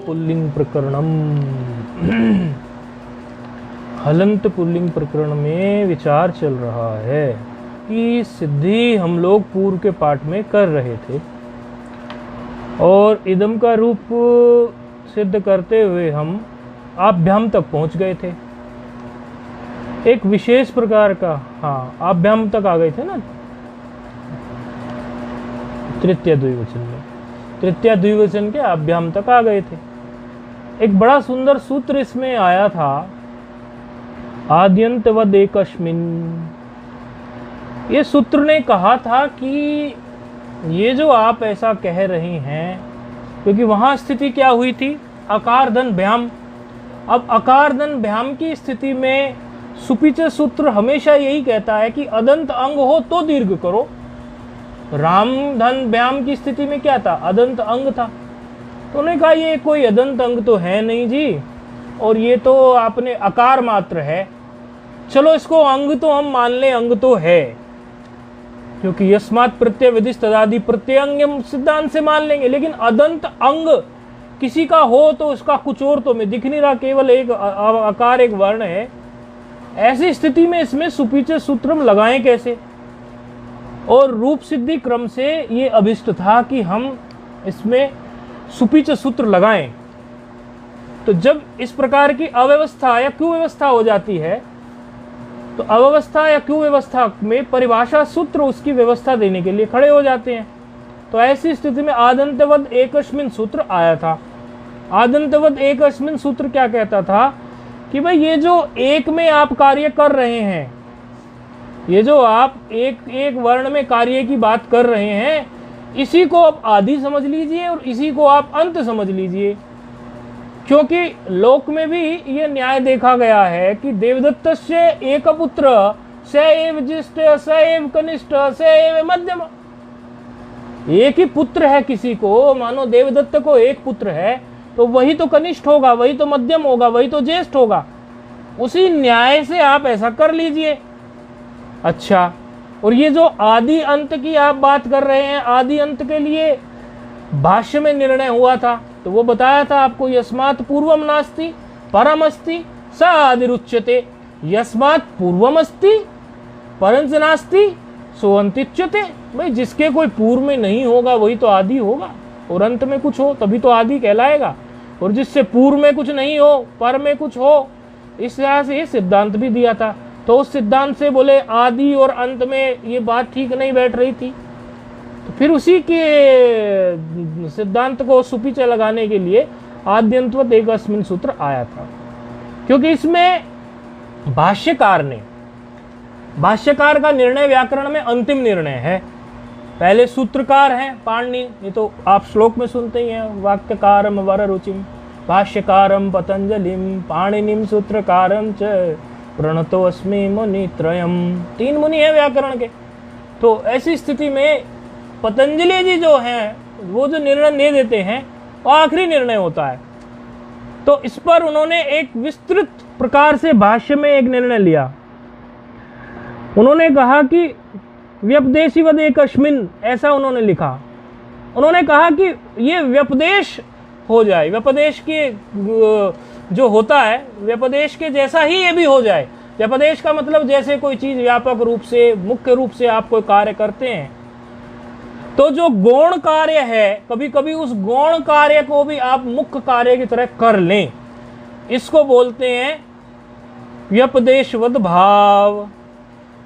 Pulling प्रकरणम। हलंत pulling प्रकरण में विचार चल रहा है कि सिद्धि हम लोग पूर्व के पाठ में कर रहे थे और इदम का रूप सिद्ध करते हुए हम आभ्याम तक पहुंच गए थे। एक विशेष प्रकार का, हाँ, आभ्याम तक आ गए थे ना तृतीय द्विवचन में, तृतीय द्विवचन के आभ्याम तक आ गए थे। एक बड़ा सुंदर सूत्र इसमें आया था, आद्यंतवद एकस्मिन्। ये सूत्र ने कहा था कि ये जो आप ऐसा कह रहे हैं, क्योंकि वहां स्थिति क्या हुई थी, अकार धन भ्याम। अब अकार धन भ्याम की स्थिति में सुपिच सूत्र हमेशा यही कहता है कि अदंत अंग हो तो दीर्घ करो। राम धन व्याम की स्थिति में क्या था, अदंत अंग था। तो उन्होंने कहा ये कोई अदंत अंग तो है नहीं जी, और ये तो आपने अकार मात्र है। चलो इसको अंग तो हम मान लें, अंग तो है, क्योंकि यस्मात् प्रत्यय विधिश तदादि प्रत्यंगम सिद्धांत से मान लेंगे। लेकिन अदंत अंग किसी का हो तो उसका कुछ और तो में दिख नहीं रहा, केवल एक अकार एक वर्ण है। ऐसी स्थिति में इसमें सुपीच सूत्रम लगाएं कैसे? और रूप सिद्धि क्रम से ये अभिष्ट था कि हम इसमें सुपीच सूत्र लगाएं। तो जब इस प्रकार की अव्यवस्था या कुव्यवस्था हो जाती है, तो अव्यवस्था या कुव्यवस्था में परिभाषा सूत्र उसकी व्यवस्था देने के लिए खड़े हो जाते हैं। तो ऐसी स्थिति में आदंतवद एकस्मिन् सूत्र आया था। आदंतवद एकस्मिन् सूत्र क्या कहता था कि भाई ये जो एक में आप कार्य कर रहे हैं, ये जो आप एक एक वर्ण में कार्य की बात कर रहे हैं, इसी को आप आदि समझ लीजिए और इसी को आप अंत समझ लीजिए। क्योंकि लोक में भी ये न्याय देखा गया है कि देवदत्तस्य एक पुत्र स एव ज्येष्ठ स एव कनिष्ठ स एव मध्यम। एक ही पुत्र है किसी को, मानो देवदत्त को एक पुत्र है, तो वही तो कनिष्ठ होगा, वही तो मध्यम होगा, वही तो ज्येष्ठ होगा। उसी न्याय से आप ऐसा कर लीजिए। अच्छा, और ये जो आदि अंत की आप बात कर रहे हैं, आदि अंत के लिए भाष्य में निर्णय हुआ था, तो वो बताया था आपको, यस्मात् पूर्वम नास्ति परम अस्ति स आदिरुच्यते। यस्मात् पूर्वम अस्ति परंच नास्ति सो अंत्युच्यते। भाई जिसके कोई पूर्व में नहीं होगा वही तो आदि होगा, और अंत में कुछ हो तभी तो आदि कहलाएगा। और जिससे पूर्व में कुछ नहीं हो, पर में कुछ हो, इस तरह से ये सिद्धांत भी दिया था। तो उस सिद्धांत से बोले आदि और अंत में ये बात ठीक नहीं बैठ रही थी, तो फिर उसी के सिद्धांत को सुपीछे लगाने के लिए आद्यंतवद एकस्मिन् सूत्र आया था। क्योंकि इसमें भाष्यकार का निर्णय व्याकरण में अंतिम निर्णय है। पहले सूत्रकार हैं पाणिनि, ये तो आप श्लोक में सुनते ही हैं, वाक्यकारम वररुचिम भाष्यकारम पतंजलिम पाणिनिम सूत्रकारम च प्रणतो अस्मि मुनित्रयम। 3 मुनि है व्याकरण के। तो ऐसी स्थिति में पतंजलि जी जो हैं वो जो निर्णय दे देते हैं वो आखिरी निर्णय होता है। तो इस पर उन्होंने एक विस्तृत प्रकार से भाष्य में एक निर्णय लिया। उन्होंने कहा कि व्यपदेशीवद एकस्मिन्, ऐसा उन्होंने लिखा। उन्होंने कहा कि ये व्यपदेश हो जाए, व्यपदेश के जो होता है व्यपदेश के जैसा ही ये भी हो जाए। व्यपदेश का मतलब जैसे कोई चीज व्यापक रूप से, मुख्य रूप से आप कोई कार्य करते हैं, तो जो गौण कार्य है कभी कभी उस गौण कार्य को भी आप मुख्य कार्य की तरह कर लें, इसको बोलते हैं व्यपदेशवद भाव।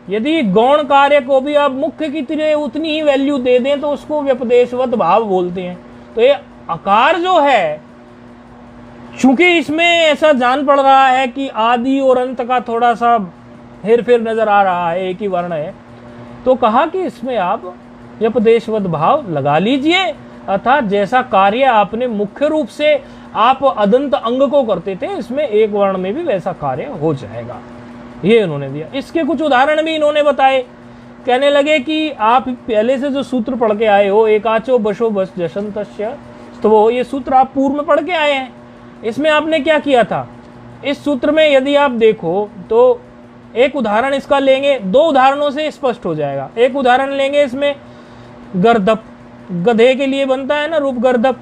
यदि गौण कार्य को भी आप मुख्य की तरह उतनी ही वैल्यू दे दें तो उसको व्यपदेशवद भाव बोलते हैं। तो ये आकार जो है, चूंकि इसमें ऐसा जान पड़ रहा है कि आदि और अंत का थोड़ा सा हेर फेर नजर आ रहा है, एक ही वर्ण है, तो कहा कि इसमें आप व्यपदेशवद भाव लगा लीजिए, अर्थात जैसा कार्य आपने मुख्य रूप से आप अदंत अंग को करते थे, इसमें एक वर्ण में भी वैसा कार्य हो जाएगा। ये इन्होंने दिया। इसके कुछ उदाहरण भी इन्होंने बताए। कहने लगे कि आप पहले से जो सूत्र पढ़ के आए हो, एकाचो बशो बस जशंतस्य, तो वो ये सूत्र आप पूर्व में पढ़ के आए हैं। इसमें आपने क्या किया था, इस सूत्र में यदि आप देखो तो एक उदाहरण इसका लेंगे, 2 उदाहरणों से स्पष्ट हो जाएगा। एक उदाहरण लेंगे इसमें गर्दप, गधे के लिए बनता है ना रूप गर्दप,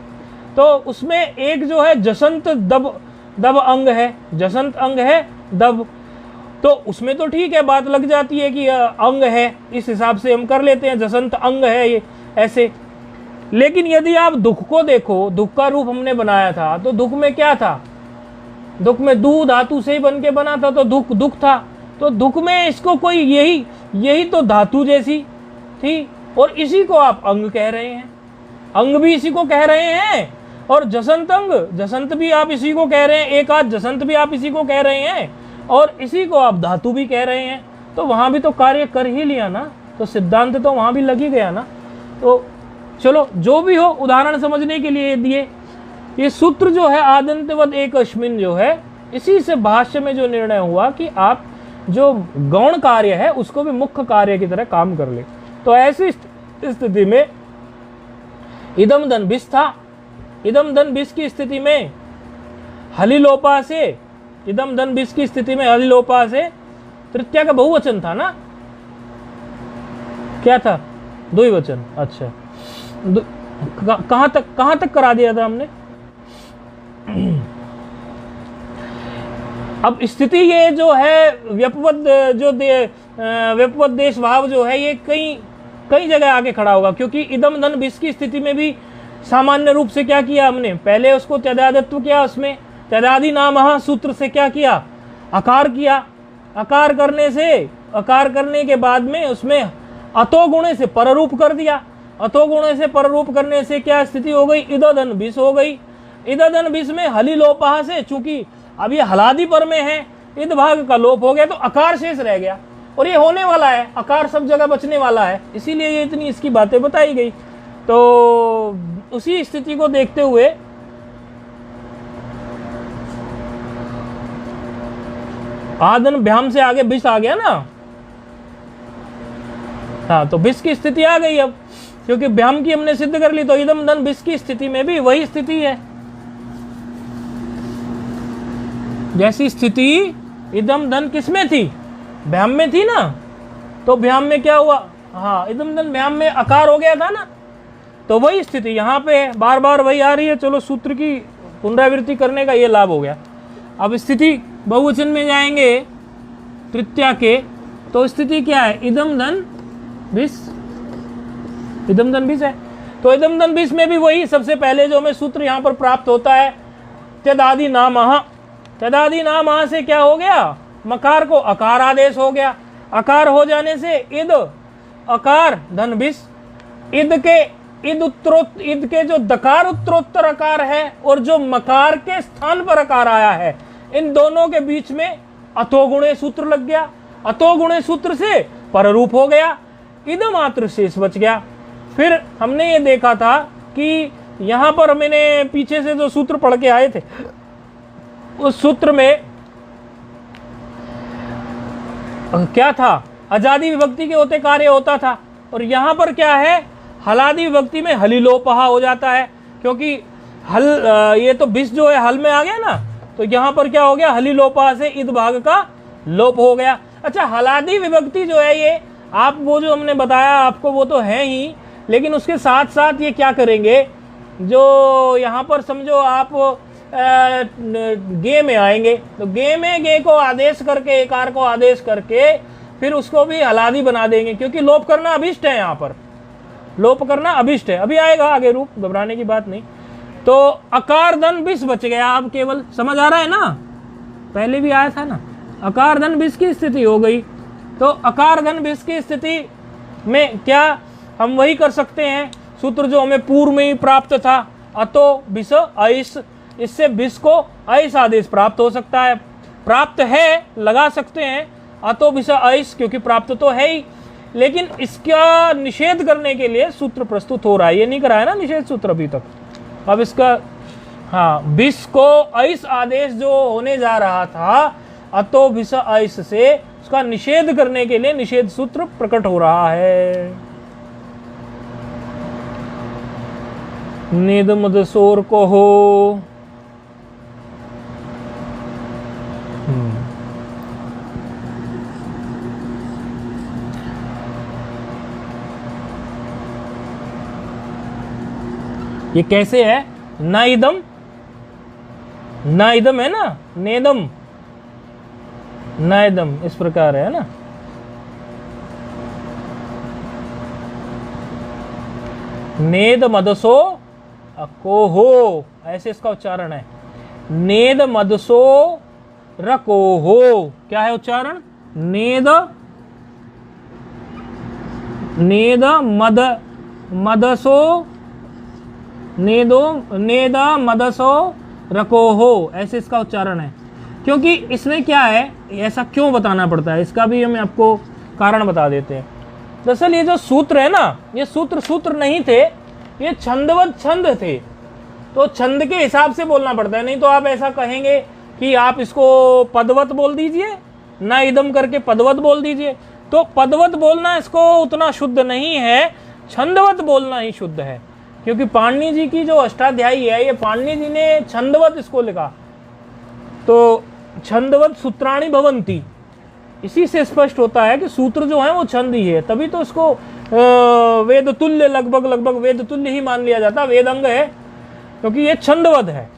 तो उसमें एक जो है जसंत दब दब अंग है, जसंत अंग है दब, तो उसमें तो ठीक है, बात लग जाती है कि अंग है, इस हिसाब से हम कर लेते हैं जसंत अंग है ये ऐसे। लेकिन यदि आप दुख को देखो, दुख का रूप हमने बनाया था, तो दुख में क्या था? दुख में दू धातु से ही बन के बना था, तो दुख दुख था। तो दुख में इसको कोई यही तो धातु जैसी थी, और इसी को आप अंग कह रहे हैं, अंग भी इसी को कह रहे हैं, और जसंत अंग, जसंत भी आप इसी को कह रहे हैं, एक आध जसंत भी आप इसी को कह रहे हैं, और इसी को आप धातु भी कह रहे हैं। तो वहां भी तो कार्य कर ही लिया ना, तो सिद्धांत तो वहां भी लग ही गया ना। तो चलो जो भी हो, उदाहरण समझने के लिए दिए। ये सूत्र जो है आदंतवद एक अश्मिन जो है, इसी से भाष्य में जो निर्णय हुआ कि आप जो गौण कार्य है उसको भी मुख्य कार्य की तरह काम कर ले। तो ऐसी स्थिति में इदम धन बिस था, इदम धन बिस की स्थिति में हलिलोपा से, इदम धन बिस की स्थिति में हलिलोपा से तृतीया का बहुवचन था ना, क्या था? द्विवचन। अच्छा, कहां तक करा दिया था हमने? अब स्थिति ये जो है व्यपवद, जो व्यपवद देश भाव जो है, ये कई जगह आके खड़ा होगा, क्योंकि इदम धन बिस की स्थिति में भी सामान्य रूप से क्या किया हमने? पहले उसको त्यदादित्व किया, उसमें त्यदादि नाम सूत्र से क्या किया? आकार किया। आकार करने के बाद में उसमें अतो गुणे से पररूप कर दिया। अतो गुणे से पररूप करने से क्या स्थिति हो गई? इदधन बिस हो गई। इदधन बिस में हली लोपा से, चूंकि अब ये हलादि पर में है, इद भाग का लोप हो गया, तो अकार शेष रह गया, और ये होने वाला है, अकार सब जगह बचने वाला है, इसीलिए ये इतनी इसकी बातें बताई गई। तो उसी स्थिति को देखते हुए आदन भ्याम से आगे बिस आ गया ना। हाँ, तो बिस की स्थिति आ गई अब, क्योंकि भ्याम की हमने सिद्ध कर ली। तो इदम धन बिस की स्थिति में भी वही स्थिति है, जैसी स्थिति इदम धन किसमें थी? भ्याम में थी ना। तो भ्याम में क्या हुआ? हाँ, इदम धन भ्याम में आकार हो गया था ना, तो वही स्थिति यहाँ पे है, बार बार वही आ रही है। चलो, सूत्र की पुनरावृत्ति करने का ये लाभ हो गया। अब स्थिति बहुवचन में जाएंगे तृतीया के, तो स्थिति क्या है? इदम धन बिस, इदम धन बिस है। तो इदम धन बिस में भी वही, सबसे पहले जो हमें सूत्र यहाँ पर प्राप्त होता है, त्यदादि नामः। त्यदादि नामः से क्या हो गया? मकार को अकार आदेश हो गया। अकार हो जाने से इद अकार धन बिस, इद के जो दकार उत्तरोत्तर अकार है और जो मकार के स्थान पर अकार आया है, इन दोनों के बीच में अतोगुणे सूत्र लग गया। अतोगुणे सूत्र से पररूप हो गया, इद मात्र शेष बच गया। फिर हमने ये देखा था कि यहां पर मैंने पीछे से जो सूत्र पढ़ के आए थे, उस सूत्र में क्या था? अजादि विभक्ति के होते कार्य होता था, और यहां पर क्या है? हलादि विभक्ति में हलिलोपहा हो जाता है, क्योंकि हल ये तो बिस जो है हल में आ गया ना, तो यहां पर क्या हो गया? हलिलोपहा से इद भाग का लोप हो गया। अच्छा, हलादि विभक्ति जो है ये आप वो जो हमने बताया आपको वो तो है ही, लेकिन उसके साथ साथ ये क्या करेंगे? जो यहाँ पर समझो आप गे में आएंगे, तो गे में गे को आदेश करके, एकार को आदेश करके फिर उसको भी हलादि बना देंगे, क्योंकि लोप करना अभिष्ट है। यहाँ पर लोप करना अभिष्ट है, अभी आएगा आगे रूप, घबराने की बात नहीं। तो अकार धन बिस बच गया। अब केवल समझ आ रहा है ना, पहले भी आया था ना, अकार धन बिस की स्थिति हो गई। तो अकार धन बिस की स्थिति में क्या हम वही कर सकते हैं, सूत्र जो हमें पूर्व में ही प्राप्त था, अतो बिस ऐस, इससे बिस को ऐस आदेश प्राप्त हो सकता है, प्राप्त है लगा सकते हैं अतो बिस ऐस, क्योंकि प्राप्त तो है ही। लेकिन इसका निषेध करने के लिए सूत्र प्रस्तुत हो रहा है, ये नहीं कराया ना निषेध सूत्र अभी तक। अब इसका हाँ, बिस को ऐस आदेश जो होने जा रहा था अतो बिस ऐस से, उसका निषेध करने के लिए निषेध सूत्र प्रकट हो रहा है। निद मद सोर को हो, ये कैसे है? न इदम, न इदम है ना, नेदम, न इदम, इस प्रकार है ना। नेद मदसो अकोहो, ऐसे इसका उच्चारण है। नेद मदसो रकोहो, क्या है उच्चारण? नेद, नेद मद, मदसो, नेदो, नेद मदसो रकोहो, ऐसे इसका उच्चारण है। क्योंकि इसमें क्या है, ऐसा क्यों बताना पड़ता है, इसका भी हम आपको कारण बता देते हैं। दरअसल ये जो सूत्र है ना, ये सूत्र नहीं थे, ये छंदवत छंद थे, तो छंद के हिसाब से बोलना पड़ता है। नहीं तो आप ऐसा कहेंगे कि आप इसको पदवत बोल दीजिए, ना इदम करके पदवत बोल दीजिए, तो पदवत बोलना इसको उतना शुद्ध नहीं है, छंदवत बोलना ही शुद्ध है। क्योंकि पाणिनि जी की जो अष्टाध्यायी है, ये पाणिनि जी ने छंदवत इसको लिखा, तो छंदवत सूत्राणि भवन्ति, इसी से स्पष्ट होता है कि सूत्र जो है वो छंद ही है। तभी तो इसको वेद तुल्य, लगभग वेद तुल्य ही मान लिया जाता, वेदांग है, क्योंकि ये छंदवत है।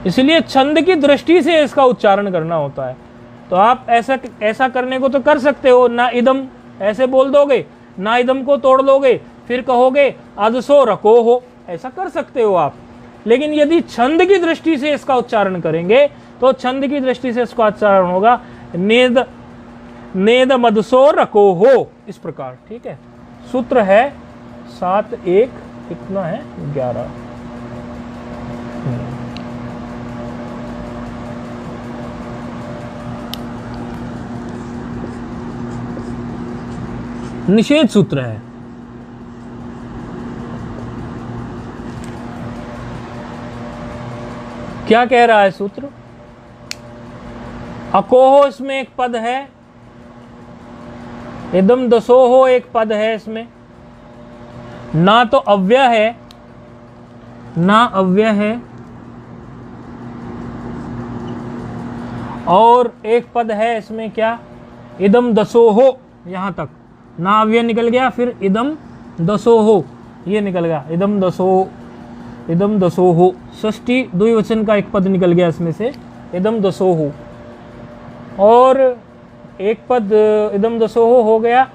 इसलिए छंद की दृष्टि से इसका उच्चारण करना होता है। तो आप ऐसा करने को तो कर सकते हो, ना इदम ऐसे बोल दोगे, ना इदम को तोड़ लोगे, फिर कहोगे अदसो रको हो, ऐसा कर सकते हो आप। लेकिन यदि छंद की दृष्टि से इसका उच्चारण करेंगे तो छंद की दृष्टि से इसका उच्चारण होगा नेद, नेद मदसो रको हो, इस प्रकार। ठीक है, सूत्र है 7 1 कितना है 11। निषेध सूत्र है। क्या कह रहा है सूत्र? अकोहो इसमें एक पद है, इदम दसोहो एक पद है इसमें, ना तो अव्यय है, ना अव्यय है, और एक पद है इसमें क्या, इदम दसोहो, यहां तक ना अव्यय निकल गया, फिर इदम दसोहो ये निकल गया, इदम दसो, इदम दसोहो, षष्ठी द्विवचन का एक पद निकल गया इसमें से, इदम दसोहो, और एक पद इदम दसोहो हो गया,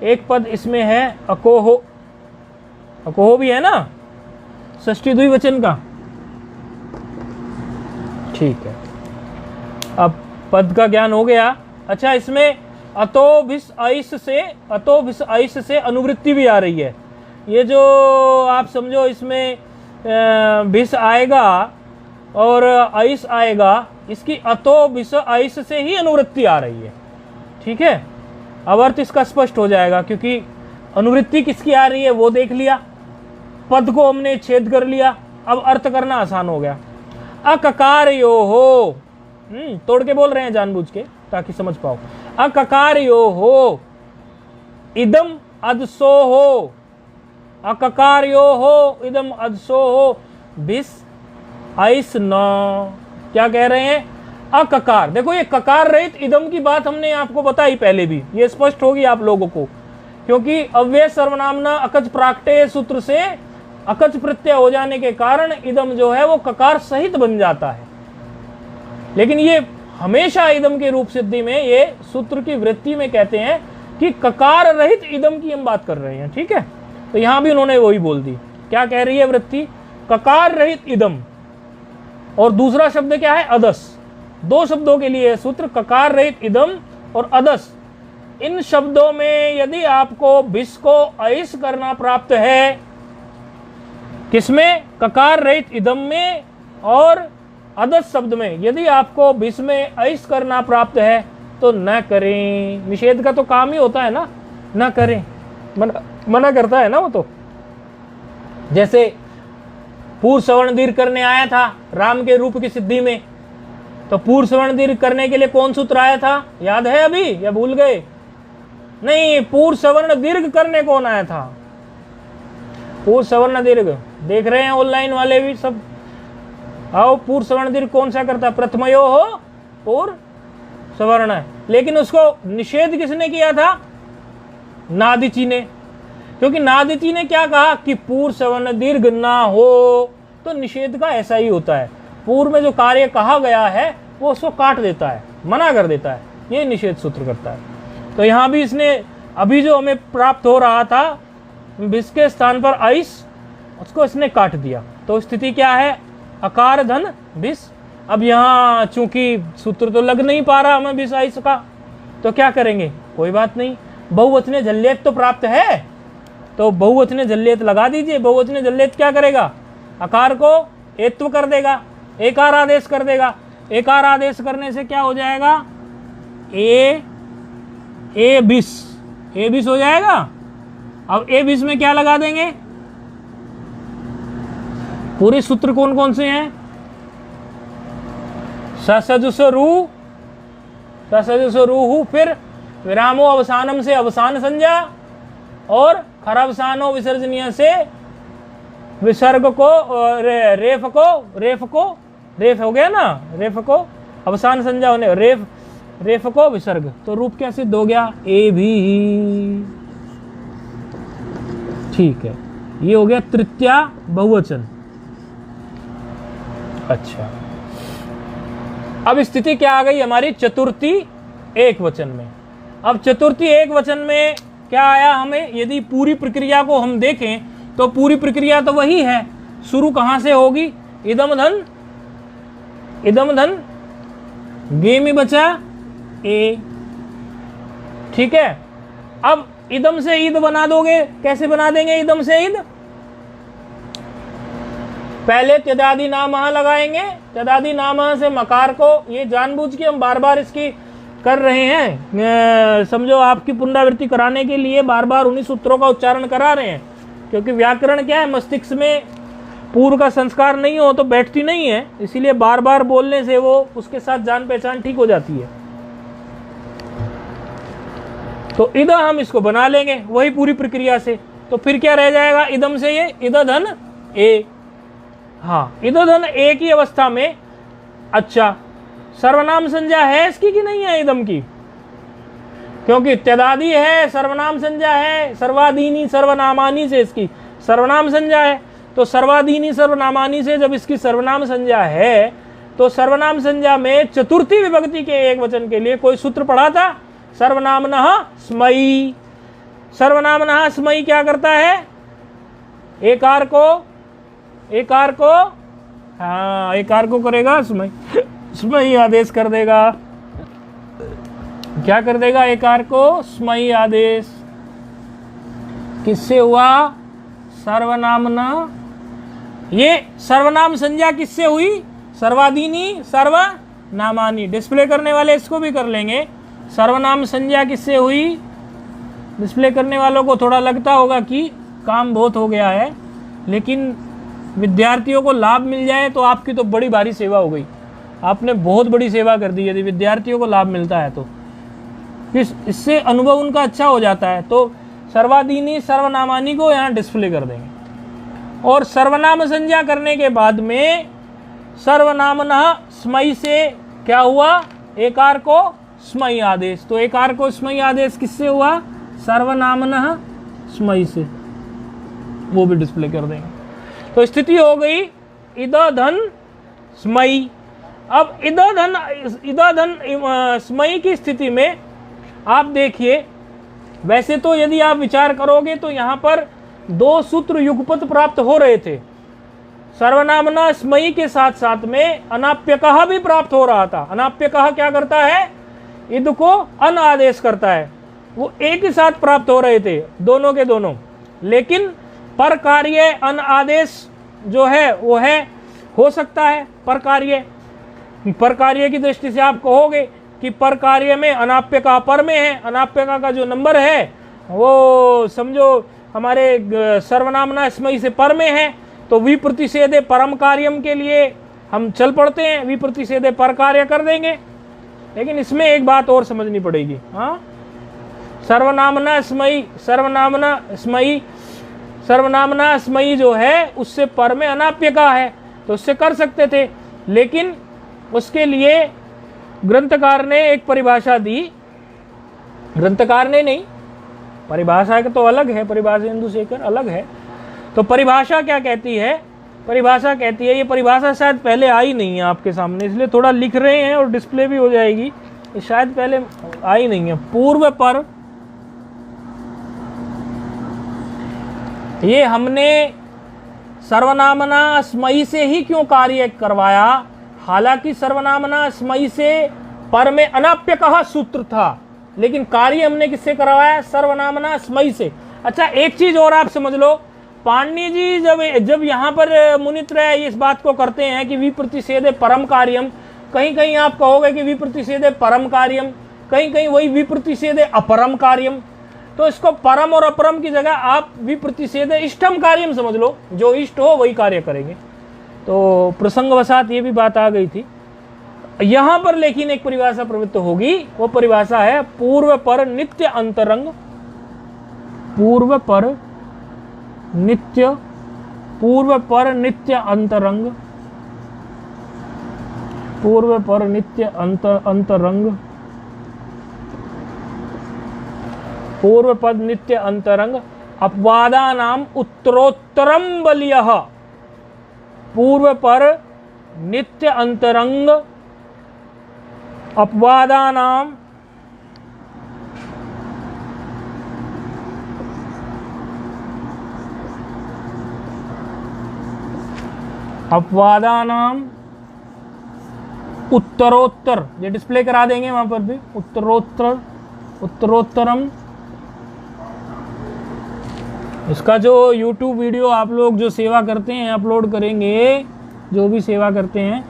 एक पद इसमें है अकोहो, अकोहो भी है ना षष्ठी द्विवचन का। ठीक है, अब पद का ज्ञान हो गया। अच्छा, इसमें अतो भिस ऐस से अनुवृत्ति भी आ रही है। ये जो आप समझो इसमें भिस आएगा और ऐस आएगा, इसकी अतो भिस ऐस से ही अनुवृत्ति आ रही है। ठीक है, अब अर्थ इसका स्पष्ट हो जाएगा, क्योंकि अनुवृत्ति किसकी आ रही है वो देख लिया, पद को हमने छेद कर लिया, अब अर्थ करना आसान हो गया। अककारयो हो, तोड़ के बोल रहे हैं जानबूझ के ताकि समझ पाओ। अककारयो हो, इदम अदसो हो, अककारयो हो, इदम अदसो हो, बिस ऐस न, क्या कह रहे हैं? अककार। देखो ये ककार रहित इदम की बात हमने आपको बताई पहले भी, ये स्पष्ट होगी आप लोगों को, क्योंकि अव्यय सर्वनामना अकच प्राक्टेय सूत्र से अकच प्रत्यय हो जाने के कारण इदम जो है वो ककार सहित बन जाता है। लेकिन ये हमेशा इदम के रूप सिद्धि में, ये सूत्र की वृत्ति में कहते हैं कि ककार रहित इदम की हम बात कर रहे हैं। ठीक है, तो यहां भी उन्होंने वही बोल दी। क्या कह रही है वृत्ति? ककार रहित इदम, और दूसरा शब्द क्या है? अदस। दो शब्दों के लिए सूत्र, ककार रहित इदम और अदस। इन शब्दों में यदि आपको भिस को ऐस करना प्राप्त है, किसमें? ककार रहित इदम में और अदस शब्द में यदि आपको भिस में ऐस करना प्राप्त है तो न करें। निषेध का तो काम ही होता है ना, न करें, मना करता है ना वो। तो जैसे पूर्व सवर्ण दीर्घ करने आया था राम के रूप की सिद्धि में, तो पूर्व सवर्ण दीर्घ करने के लिए कौन सूत्र आया था? याद है अभी या भूल गए? नहीं, पूर्व सवर्ण दीर्घ करने कौन आया था? पूर्व सवर्ण दीर्घ देख रहे हैं ऑनलाइन वाले भी सब, आओ। पूर्व सवर्ण दीर्घ कौन सा करता? प्रथमयो हो पूर्व सवर्ण है, लेकिन उसको निषेध किसने किया था? नादिची ने। क्योंकि नादिति ने क्या कहा कि पूर्व सवर्ण दीर्घ ना हो, तो निषेध का ऐसा ही होता है, पूर्व में जो कार्य कहा गया है वो उसको काट देता है, मना कर देता है, ये निषेध सूत्र करता है। तो यहाँ भी इसने अभी जो हमें प्राप्त हो रहा था विष के स्थान पर आइस, उसको इसने काट दिया। तो स्थिति क्या है, अकार धन विष। अब यहाँ चूंकि सूत्र तो लग नहीं पा रहा हमें विष आइस का, तो क्या करेंगे, कोई बात नहीं, बहुवचने जल्येत तो प्राप्त है, तो बहुवचने जल्येत लगा दीजिए। बहुवचने जल्येत क्या करेगा, अकार को एत्व कर देगा, एकार आदेश कर देगा। एकार आदेश करने से क्या हो जाएगा, ए बिस हो जाएगा। अब ए बिस में क्या लगा देंगे, पूरे सूत्र कौन कौन से हैं, ससजुस रूहु, फिर विरामो अवसानम से अवसान संज्ञा, और खरावसानो विसर्जनीय से विसर्ग को रेफ हो गया ना, रेफ को अवसान संज्ञा होने, रेफ को विसर्ग, तो रूप क्या सिद्ध हो गया, ए भी। ठीक है, ये हो गया तृतीया बहुवचन। अच्छा, अब स्थिति क्या आ गई हमारी, चतुर्थी एक वचन में। अब चतुर्थी एक वचन में क्या आया हमें, यदि पूरी प्रक्रिया को हम देखें तो पूरी प्रक्रिया तो वही है, शुरू कहां से होगी, इदम धन गे में बचा ए। ठीक है, अब इदम से ईद बना दोगे, कैसे बना देंगे इदम से ईद, पहले त्यदादि नाम लगाएंगे, त्यदादि नाम से मकार को, ये जानबूझ के हम बार बार इसकी कर रहे हैं, समझो आपकी पुनरावृत्ति कराने के लिए बार बार उन्हीं सूत्रों का उच्चारण करा रहे हैं, क्योंकि व्याकरण क्या है, मस्तिष्क में पूर्व का संस्कार नहीं हो तो बैठती नहीं है, इसीलिए बार बार बोलने से वो उसके साथ जान पहचान ठीक हो जाती है। तो इदा हम इसको बना लेंगे वही पूरी प्रक्रिया से, तो फिर क्या रह जाएगा, इदम से ये इदा धन ए। हाँ, इदा धन ए की अवस्था में, अच्छा सर्वनाम संज्ञा है इसकी कि नहीं है इदम की, क्योंकि त्यदादि है, सर्वनाम संज्ञा है, सर्वाधीनी सर्वनामानी से इसकी सर्वनाम संज्ञा है, तो सर्वाधीनी सर्वनामानी से जब इसकी सर्वनाम संज्ञा है, तो सर्वनाम संज्ञा में चतुर्थी विभक्ति के एक वचन के लिए कोई सूत्र पढ़ा था, सर्वनामनः स्मयी। सर्वनामनः स्मयी क्या करता है, एकार को हाँ, एकार को करेगा स्मयी आदेश कर देगा, क्या कर देगा, एकार को स्मयी आदेश। किससे हुआ, सर्वनामना, ये सर्वनाम संज्ञा किससे हुई, सर्वाधीनी सर्वनामानी। डिस्प्ले करने वाले इसको भी कर लेंगे, सर्वनाम संज्ञा किससे हुई, डिस्प्ले करने वालों को थोड़ा लगता होगा कि काम बहुत हो गया है, लेकिन विद्यार्थियों को लाभ मिल जाए तो आपकी तो बड़ी भारी सेवा हो गई, आपने बहुत बड़ी सेवा कर दी यदि विद्यार्थियों को लाभ मिलता है तो, इससे अनुभव उनका अच्छा हो जाता है। तो सर्वाधीनी सर्वनामानी को यहाँ डिस्प्ले कर देंगे, और सर्वनाम संज्ञा करने के बाद में सर्वनामनः स्मयी से क्या हुआ, एकार को स्मयी आदेश। तो एकार को स्मयी आदेश किससे हुआ, सर्वनामनः स्मयी से, वो भी डिस्प्ले कर देंगे। तो स्थिति हो गई इदा धन स्मयी। अब इदा धन स्मयी की स्थिति में आप देखिए, वैसे तो यदि आप विचार करोगे तो यहाँ पर दो सूत्र युगपत प्राप्त हो रहे थे, सर्वनामना स्मयी के साथ साथ में अनाप्यकः भी प्राप्त हो रहा था। अनाप्यकः क्या करता है, इद को अन आदेश करता है, वो एक ही साथ प्राप्त हो रहे थे दोनों के दोनों, लेकिन पर कार्य अन आदेश जो है वो है, हो सकता है पर कार्य की दृष्टि से आप कहोगे कि पर कार्य में अनाप्यका पर में है, अनाप्यका का जो नंबर है वो समझो हमारे सर्वनामना स्मयी से पर में है, तो विप्रतिषेधे परम कार्यम के लिए हम चल पड़ते हैं, विप्रतिषेधे पर कार्य कर देंगे। लेकिन इसमें एक बात और समझनी पड़ेगी, हाँ, सर्वनामना स्मयी जो है उससे पर में अनाप्यका है, तो उससे कर सकते थे, लेकिन उसके लिए ग्रंथकार ने एक परिभाषा दी, ग्रंथकार ने नहीं, परिभाषा का तो अलग है, परिभाषा इंदु शेखर अलग है। तो परिभाषा क्या कहती है? परिभाषा कहती है, ये परिभाषा शायद पहले आई नहीं है आपके सामने, इसलिए थोड़ा लिख रहे हैं और डिस्प्ले भी हो जाएगी, ये शायद पहले आई नहीं है। पूर्व पर, ये हमने सर्वनामना स्मयी से ही क्यों कार्य करवाया? हालांकि सर्वनामना स्मयी से पर में अनाप्यकः सूत्र था, लेकिन कार्य हमने किससे करवाया? सर्वनामना स्मयी से। अच्छा, एक चीज और आप समझ लो, पाणिनि जी जब यहाँ पर मुनित्रय इस बात को करते हैं कि विप्रतिषेधे परम कार्यम, कहीं कहीं आप कहोगे कि विप्रतिषेधे परम कार्यम, कहीं कहीं वही विप्रतिषेधे अपरम कार्यम। तो इसको परम और अपरम की जगह आप विप्रतिषेधे इष्टम कार्यम समझ लो, जो इष्ट हो वही कार्य करेंगे। तो प्रसंगवशात ये भी बात आ गई थी यहाँ पर, लेकिन एक परिभाषा प्रवृत्त होगी, वो परिभाषा है पूर्व पर नित्य अंतरंग। पूर्व पर नित्य, पूर्व पर नित्य अंतरंग, पूर्व पर नित्य अंतरंग, पूर्व पद नित्य अंतरंग अपवादानाम उत्तरोत्तरम बलियः। पूर्व पर नित्य अंतरंग अपवादानाम अपवादानाम उत्तरोत्तर, ये डिस्प्ले करा देंगे वहां पर भी, उत्तरोत्तर, उत्तरोत्तरम। इसका जो YouTube वीडियो आप लोग जो सेवा करते हैं अपलोड करेंगे, जो भी सेवा करते हैं,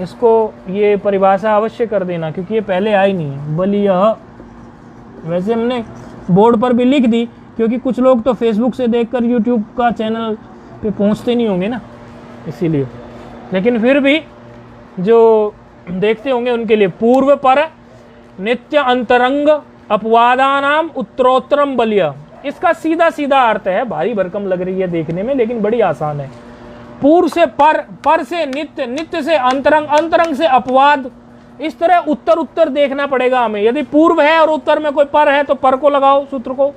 इसको ये परिभाषा अवश्य कर देना, क्योंकि ये पहले आई नहीं है। बलियः वैसे हमने बोर्ड पर भी लिख दी, क्योंकि कुछ लोग तो फेसबुक से देखकर YouTube का चैनल पे पहुंचते नहीं होंगे ना, इसीलिए। लेकिन फिर भी जो देखते होंगे उनके लिए पूर्व पर नित्य अंतरंग अपवादानाम उत्तरोत्तरम बलियः, इसका सीधा सीधा अर्थ है, भारी भरकम लग रही है देखने में लेकिन बड़ी आसान है। पूर्व से पर से नित्य, नित्य से अंतरंग, अंतरंग से अपवाद, इस तरह उत्तर उत्तर देखना पड़ेगा हमें। यदि पूर्व है और उत्तर में कोई पर है तो पर को लगाओ सूत्र को,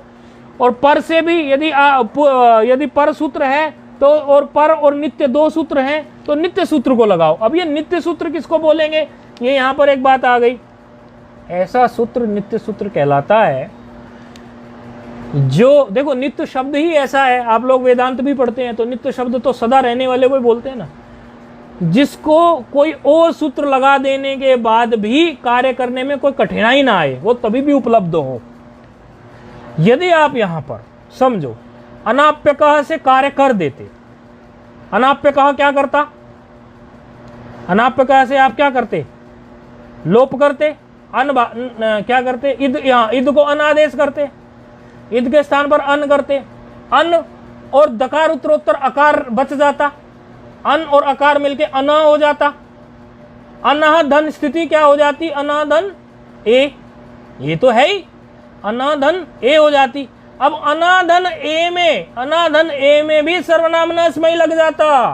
और पर से भी यदि पर सूत्र है तो, और पर और नित्य दो सूत्र हैं तो नित्य सूत्र को लगाओ। अब ये नित्य सूत्र किसको बोलेंगे? ये यहाँ पर एक बात आ गई, ऐसा सूत्र नित्य सूत्र कहलाता है जो, देखो नित्य शब्द ही ऐसा है, आप लोग वेदांत भी पढ़ते हैं तो नित्य शब्द तो सदा रहने वाले को बोलते हैं ना, जिसको कोई और सूत्र लगा देने के बाद भी कार्य करने में कोई कठिनाई ना आए, वो तभी भी उपलब्ध हो। यदि आप यहां पर समझो अनाप्यकः से कार्य कर देते, अनाप्यकः क्या करता? अनाप्यकः से आप क्या करते? लोप करते, क्या करते? इद, यहाँ इद को अनादेश करते, इद के स्थान पर अन करते, अन और दकार उत्तरोत्तर अकार बच जाता, अन और अकार मिलके अना हो जाता, अनाह धन स्थिति क्या हो जाती? अनाधन ए, ये तो है ही, अनाधन ए हो जाती। अब अनाधन ए में, अनाधन ए में भी सर्वनामना स्मयी लग जाता।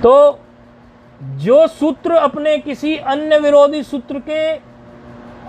तो जो सूत्र अपने किसी अन्य विरोधी सूत्र के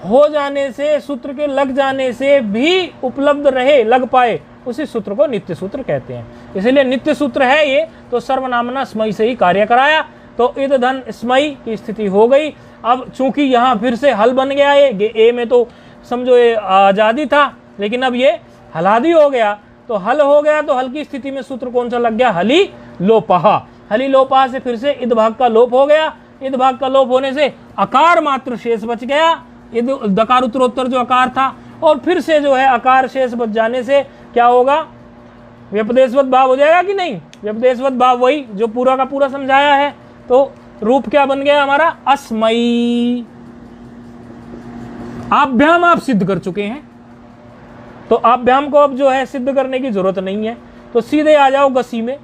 हो जाने से, सूत्र के लग जाने से भी उपलब्ध रहे, लग पाए, उसी सूत्र को नित्य सूत्र कहते हैं। इसलिए नित्य सूत्र है ये, तो सर्वनामना स्मयी से ही कार्य कराया, तो इद धन स्मयी की स्थिति हो गई। अब चूंकि यहाँ फिर से हल बन गया, ये ए में तो समझो ये आजादी था, लेकिन अब ये हलादी हो गया, तो हल हो गया, तो हल की स्थिति में सूत्र कौन सा लग गया? हली लोपहा। हली लोपहा से फिर से इद भाग का लोप हो गया, इद भाग का लोप होने से अकार मात्र शेष बच गया, इद दकार उत्तरोत्तर जो अकार था, और फिर से जो है अकार शेष बच जाने से क्या होगा? व्यपदेशवत भाव हो जाएगा कि नहीं? व्यपदेशवत भाव वही जो पूरा का पूरा समझाया है। तो रूप क्या बन गया हमारा? अस्मयी। आभ्याम आप सिद्ध कर चुके हैं, तो आभ्याम को अब जो है सिद्ध करने की जरूरत नहीं है, तो सीधे आ जाओ गसी में,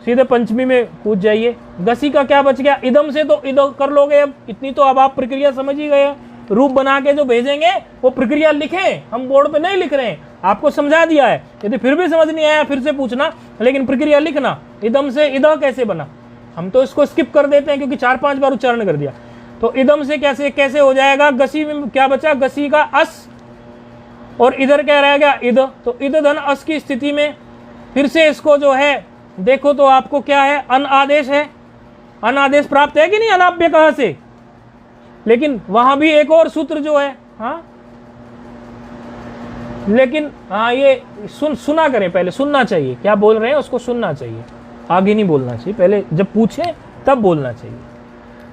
सीधे पंचमी में कूद जाइए। गसी का क्या बच गया? इदम से तो इद कर लोगे, अब इतनी तो अब आप प्रक्रिया समझ ही गए। रूप बना के जो भेजेंगे वो प्रक्रिया लिखें, हम बोर्ड पे नहीं लिख रहे हैं, आपको समझा दिया है। यदि फिर भी समझ नहीं आया फिर से पूछना, लेकिन प्रक्रिया लिखना। इदम से इदा कैसे बना, हम तो इसको स्किप कर देते हैं क्योंकि 4-5 बार उच्चारण कर दिया। तो इदम से कैसे कैसे हो जाएगा, गसी में क्या बचा, गसी का अस, और इधर क्या रह गया, इद। तो इद धन अस की स्थिति में फिर से इसको जो है देखो तो आपको क्या है, अन आदेश है, अन आदेश प्राप्त है कि नहीं अनाप्य कहा से। लेकिन वहां भी एक और सूत्र जो है, हाँ लेकिन हाँ ये सुना करें, पहले सुनना चाहिए, क्या बोल रहे हैं उसको सुनना चाहिए, आगे नहीं बोलना चाहिए, पहले जब पूछे तब बोलना चाहिए।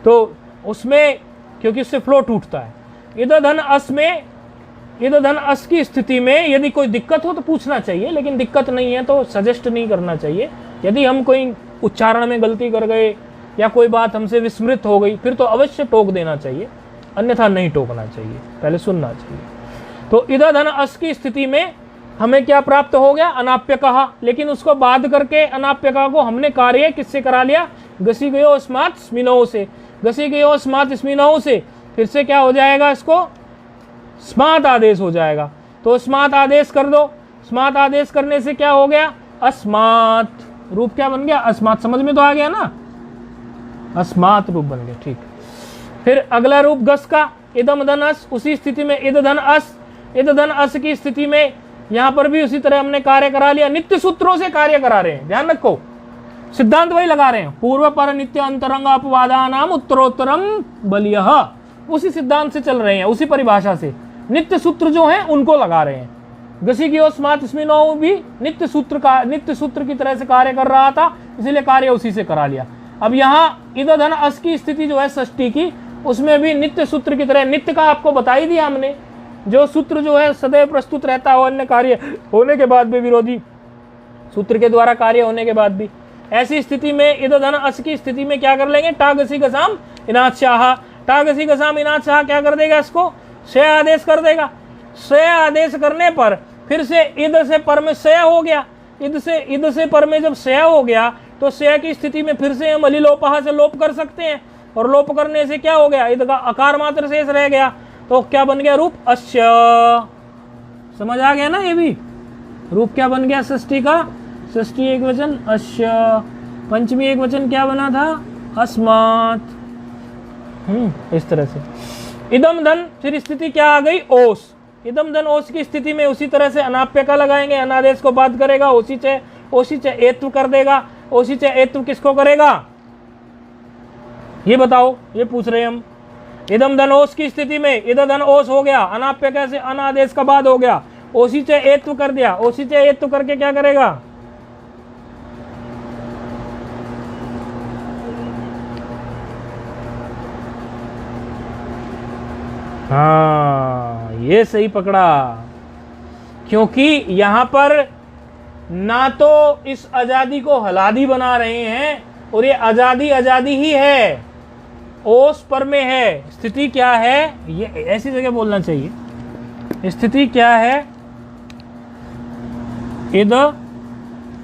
तो उसमें क्योंकि उससे फ्लो टूटता है। इधर धन अस में, इधर धन अस की स्थिति में यदि कोई दिक्कत हो तो पूछना चाहिए, लेकिन दिक्कत नहीं है तो सजेस्ट नहीं करना चाहिए। यदि हम कोई उच्चारण में गलती कर गए या कोई बात हमसे विस्मृत हो गई फिर तो अवश्य टोक देना चाहिए, अन्यथा नहीं टोकना चाहिए, पहले सुनना चाहिए। तो इधर धन अस की स्थिति में हमें क्या प्राप्त हो गया, अनाप्य कहा। लेकिन उसको बाध करके अनाप्य कहा को हमने कार्य किससे करा लिया, गसी गयो स्मात स्मिनौ से, गसी गयो स्मात स्मिनौ से फिर से क्या हो जाएगा, इसको स्मात आदेश हो जाएगा। तो स्मात आदेश कर दो, स्मात आदेश करने से क्या हो गया, अस्मात, रूप क्या बन गया, अस्मात। समझ में तो आ गया ना, अस्मात रूप बन गया, ठीक। फिर अगला रूप गस का, इदम धन अस, उसी स्थिति में इद धन अस, इद धन अस की स्थिति में यहां पर भी उसी तरह हमने कार्य करा लिया, नित्य सूत्रों से कार्य करा रहे हैं, ध्यान रखो सिद्धांत वही लगा रहे हैं, पूर्व पर नित्य अंतरंग अपवादानाम उत्तरोत्तरम बलियः, उसी सिद्धांत से चल रहे हैं, उसी परिभाषा से नित्य सूत्र जो हैं उनको लगा रहे हैं। गसी की स्मात स्मिनौ भी नित्य सूत्र का, नित्य सूत्र की तरह से कार्य कर रहा था, इसीलिए कार्य उसी से करा लिया। अब यहाँ इद धन अस की स्थिति जो है षष्ठी की, उसमें भी नित्य सूत्र की तरह, नित्य का आपको बता ही दिया हमने, जो सूत्र जो है सदैव प्रस्तुत रहता हो अन्य कार्य होने के बाद भी, विरोधी सूत्र के द्वारा कार्य होने के बाद भी। ऐसी स्थिति में इद धन अस की स्थिति में क्या कर लेंगे, टागसी गसाम इनाथ शाह, टागसी गसाम इनाथ शाह क्या कर देगा, इसको शय आदेश कर देगा। शय आदेश करने पर फिर से इद से पर में शय हो गया, इद से पर में जब शय हो गया तो शय की स्थिति में फिर से हम अलिलोपहा से लोप कर सकते हैं, और लोप करने से क्या हो गया, इद का आकार मात्र शेष रह गया, तो क्या बन गया रूप अश्य। समझ आ गया ना, ये भी रूप क्या बन गया षष्ठी का, षष्ठी एक वचन अश्य, पंचमी एक वचन क्या बना था, अस्मात्। इस तरह से इदम धन, फिर स्थिति क्या आ गई, ओस। इदम धन ओस की स्थिति में उसी तरह से अनाप्य का लगाएंगे, अनादेश को बात करेगा, ओसी च एत्व कर देगा। ओसी च एत्व किसको करेगा, ये बताओ, ये पूछ रहे हम। इदम धन ओस की स्थिति में इद धन ओस हो गया, अनाप्य कैसे, अनादेश का बाद हो गया, ओसी च एत्व कर दिया, ओसी च एत्व करके क्या करेगा, हाँ ये सही पकड़ा, क्योंकि यहां पर ना तो इस आजादी को हलादी बना रहे हैं, और ये आजादी आजादी ही है, ओस पर में है। स्थिति क्या है, ये ऐसी जगह बोलना चाहिए, स्थिति क्या है, इद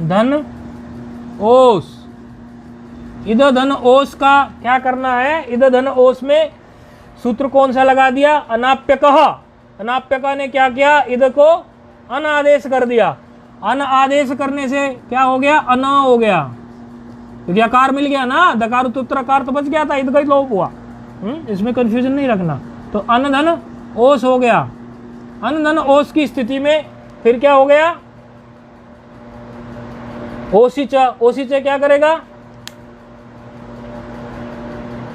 धन ओस, इद धन ओस का क्या करना है, इद धन ओस में सूत्र कौन सा लगा दिया, अनाप्यकः। अनाप्यकः ने क्या किया, इद को अनादेश कर दिया, अन आदेश करने से क्या हो गया, अन हो गया, क्योंकि आकार मिल गया ना, दकार उत्तराकार तो बच गया था, इद का ही लोप हुआ। इसमें कंफ्यूजन नहीं रखना। तो अन धन ओस हो गया, अन धन ओस की स्थिति में फिर क्या हो गया, ओसीच, ओसीच क्या करेगा,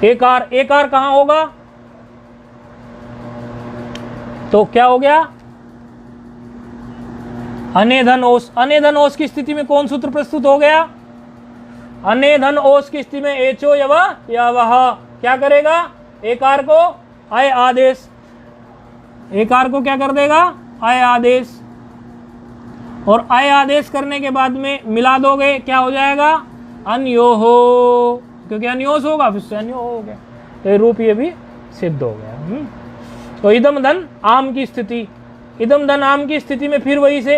एकार, एकार कहां होगा, तो क्या हो गया, अनेधन ओस। अनेधन ओस की स्थिति में कौन सूत्र प्रस्तुत हो गया, अनेधन ओस की स्थिति में एचो या वह क्या करेगा, एकार को आय आदेश, एकार को क्या कर देगा, आय आदेश, और आय आदेश करने के बाद में मिला दोगे, क्या हो जाएगा, अन्यो हो, क्योंकि अन्योस होगा फिर से अन्यो हो गया, तो रूप ये भी सिद्ध हो गया। तो इदम धन आम की स्थिति, इदम धन आम की स्थिति में फिर वही से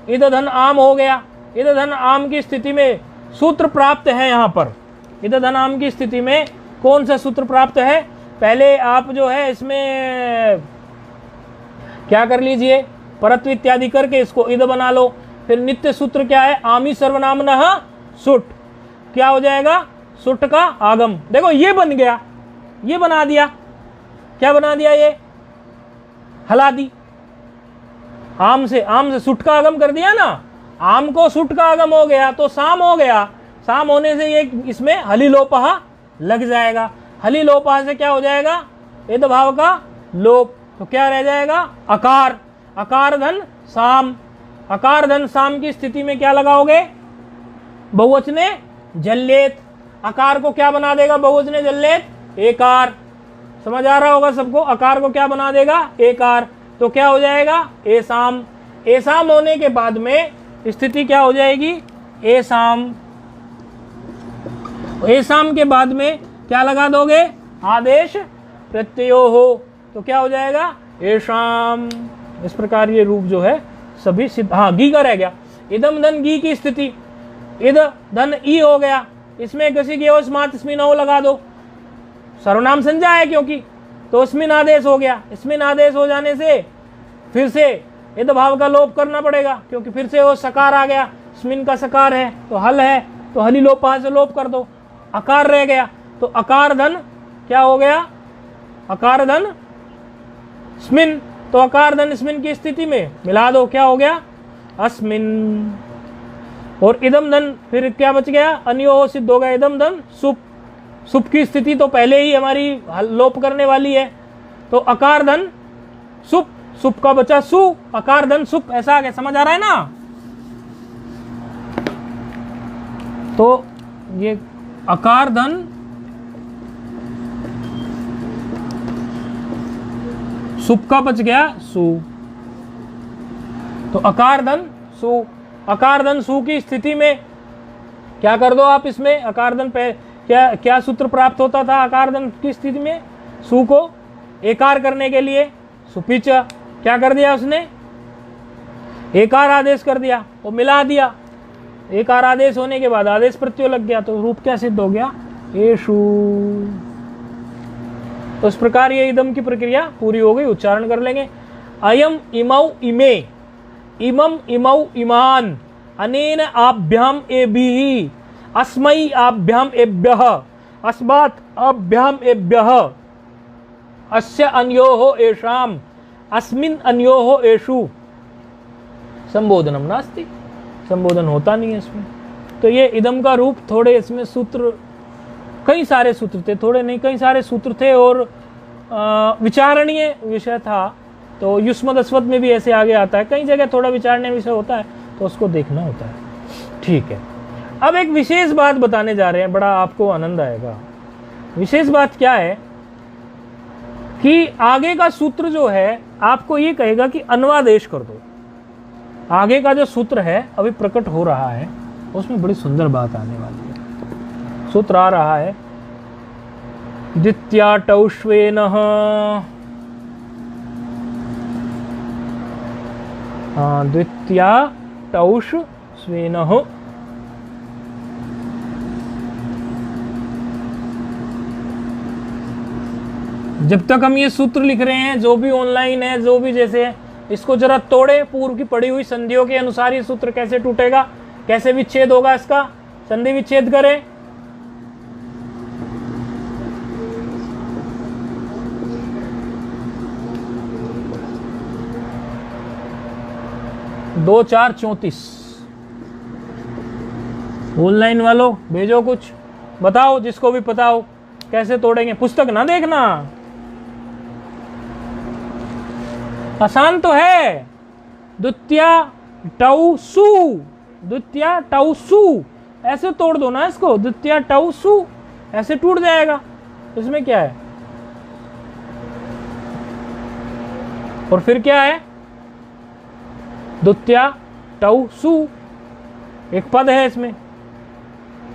इद धन आम हो गया। इद धन आम की स्थिति में सूत्र प्राप्त है, यहाँ पर इद धन आम की स्थिति में कौन सा सूत्र प्राप्त है, पहले आप जो है इसमें क्या कर लीजिए, परत्व इत्यादि करके इसको इद बना लो। फिर नित्य सूत्र क्या है, आमी सर्वनामनः सुट, क्या हो जाएगा, सुट का आगम। देखो ये बन गया, ये बना दिया, क्या बना दिया, ये हलादी। आम से सुट का आगम कर दिया ना, आम को सुट का आगम हो गया तो साम हो गया, साम होने से ये इसमें हली लोपहा लग जाएगा, हली लोपहा से क्या हो जाएगा, इद भाव का लोप, तो क्या रह जाएगा, अकार, अकार धन साम, अकार धन साम की स्थिति में क्या लगाओगे, बहुवचने जल्लेत, अकार को क्या बना देगा बहुवचने जल्लेत, एकार। समझ आ रहा होगा सबको, अकार को क्या बना देगा, एकार, तो क्या हो जाएगा, एसाम। एसाम होने के बाद में स्थिति क्या हो जाएगी, एसाम। एसाम के बाद में क्या लगा दोगे, आदेश प्रत्ययो हो, तो क्या हो जाएगा, एशाम। इस प्रकार ये रूप जो है सभी सिद्ध। हाँ, गी का रह गया, इदम धन गी की स्थिति, इद धन ई हो गया, इसमें किसी की स्मार्ट स्मिन हो लगा दो, सर्वनाम संज्ञा है क्योंकि, तो अस्मिन आदेश हो गया। अस्मिन आदेश हो जाने से फिर से इद भाव का लोप करना पड़ेगा, क्योंकि फिर से वो सकार आ गया, स्मिन का सकार है तो हल है, तो हली लोपा से लोप कर दो, अकार रह गया, तो अकार धन क्या हो गया, अकार धन स्मिन, तो अकार धन स्मिन की स्थिति में मिला दो, क्या हो गया, अस्मिन। और इदम धन फिर क्या बच गया, अन्यो सिद्ध हो गया, इदम धन सुप, सुप की स्थिति तो पहले ही हमारी लोप करने वाली है, तो अकार धन सुप, सुप का बचा सु, अकार धन सुप, ऐसा आ गया। समझ आ रहा है ना, तो ये अकार धन सुप का बच गया सु, तो अकार धन सु, अकार धन सु की स्थिति में क्या कर दो आप, इसमें अकार धन पे क्या क्या सूत्र प्राप्त होता था अकार धन की स्थिति में, सु को एकार करने के लिए सुपिच, क्या कर दिया उसने, एकार आदेश कर दिया, वो मिला दिया, एकार आदेश होने के बाद आदेश प्रत्यय लग गया, तो रूप क्या सिद्ध हो गया, एषु। तो इस प्रकार ये इदम की प्रक्रिया पूरी हो गई। उच्चारण कर लेंगे, अयम इमौ इमे, इमम इमौ इमान, अनेन आभ्याम एभिः, अस्मै आभ्याम एभ्यः, अस्मात् आभ्याम एभ्यः, अस्य अन्योः एषाम्, अस्मिन् अन्योः एषु। संबोधनम नास्ति, संबोधन होता नहीं है इसमें। तो ये इदम का रूप, थोड़े इसमें सूत्र, कई सारे सूत्र थे, थोड़े नहीं कई सारे सूत्र थे, और विचारणीय विषय था, तो युष्मद अस्वद में भी ऐसे आगे आता है, कई जगह थोड़ा विचारणीय विषय होता है, तो उसको देखना होता है। ठीक है, अब एक विशेष बात बताने जा रहे हैं, बड़ा आपको आनंद आएगा। विशेष बात क्या है कि आगे का सूत्र जो है आपको ये कहेगा कि अन्वादेश कर दो। आगे का जो सूत्र है अभी प्रकट हो रहा है, उसमें बड़ी सुंदर बात आने वाली है। सूत्र आ रहा है, द्वितीया टौष्वेनः, द्वितीया टौष स्वेनः, जब तक हम ये सूत्र लिख रहे हैं, जो भी ऑनलाइन है, जो भी जैसे है, इसको जरा तोड़े, पूर्व की पड़ी हुई संधियों के अनुसार ये सूत्र कैसे टूटेगा, कैसे विच्छेद होगा इसका, संधि विच्छेद करें। दो 4 34 ऑनलाइन वालों भेजो, कुछ बताओ, जिसको भी पता हो कैसे तोड़ेंगे। पुस्तक ना देखना, आसान तो है। द्वितीया टौ सु, द्वितीया टौ सु, ऐसे तोड़ दो ना इसको, द्वितीया टौ सु, ऐसे टूट जाएगा। इसमें क्या है, और फिर क्या है, द्वितीया टौ सु, एक पद है इसमें,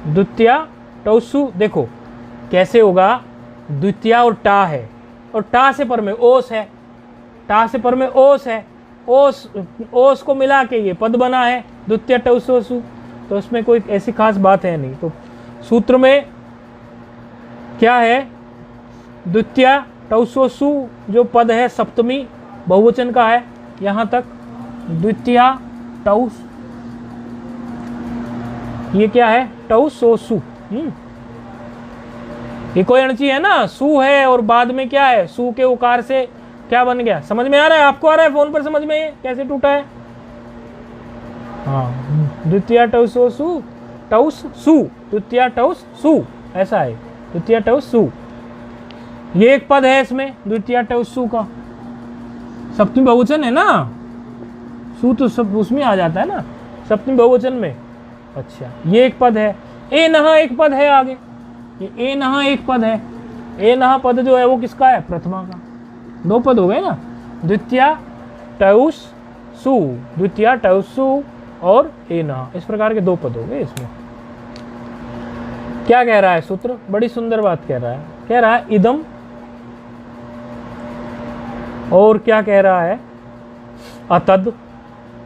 द्वितीया टौ सु। देखो कैसे होगा, द्वितीया और टा है, और टा से पर में ओस है, टा से पर में ओस है, ओस को मिला के ये पद बना है, द्वितीय टौसु। तो इसमें कोई ऐसी खास बात है नहीं। तो सूत्र में क्या है, द्वितीय टौसु जो पद है सप्तमी बहुवचन का है, यहाँ तक द्वितीय टौस, ये क्या है, टौसोसु। ये कोई अणची है ना, सु है और बाद में क्या है, सु के उकार से क्या बन गया, समझ में आ रहा है? आपको आ रहा है फोन पर समझ में ये कैसे टूटा है? हाँ, द्वितीय टौसो सु, टौस सु, द्वितीय टौस सु, ऐसा है, द्वितीय टौस सु। ये एक पद है इसमें, द्वितीय टौस सु का, सप्तमी बहुवचन है ना, सु तो सब उसमें आ जाता है ना, सप्तमी बहुवचन में। अच्छा, ये एक पद है। ए नहा एक पद है आगे, ये ए नहा एक पद है। ए नहा पद जो है वो किसका है? प्रथमा का। दो पद हो गए ना, द्वितीय टौस सु, द्वितीय टौस सु और ए नहा, इस प्रकार के दो पद हो गए इसमें। क्या कह रहा है सूत्र? बड़ी सुंदर बात कह रहा है, कह रहा है इदम, और क्या कह रहा है? अतद,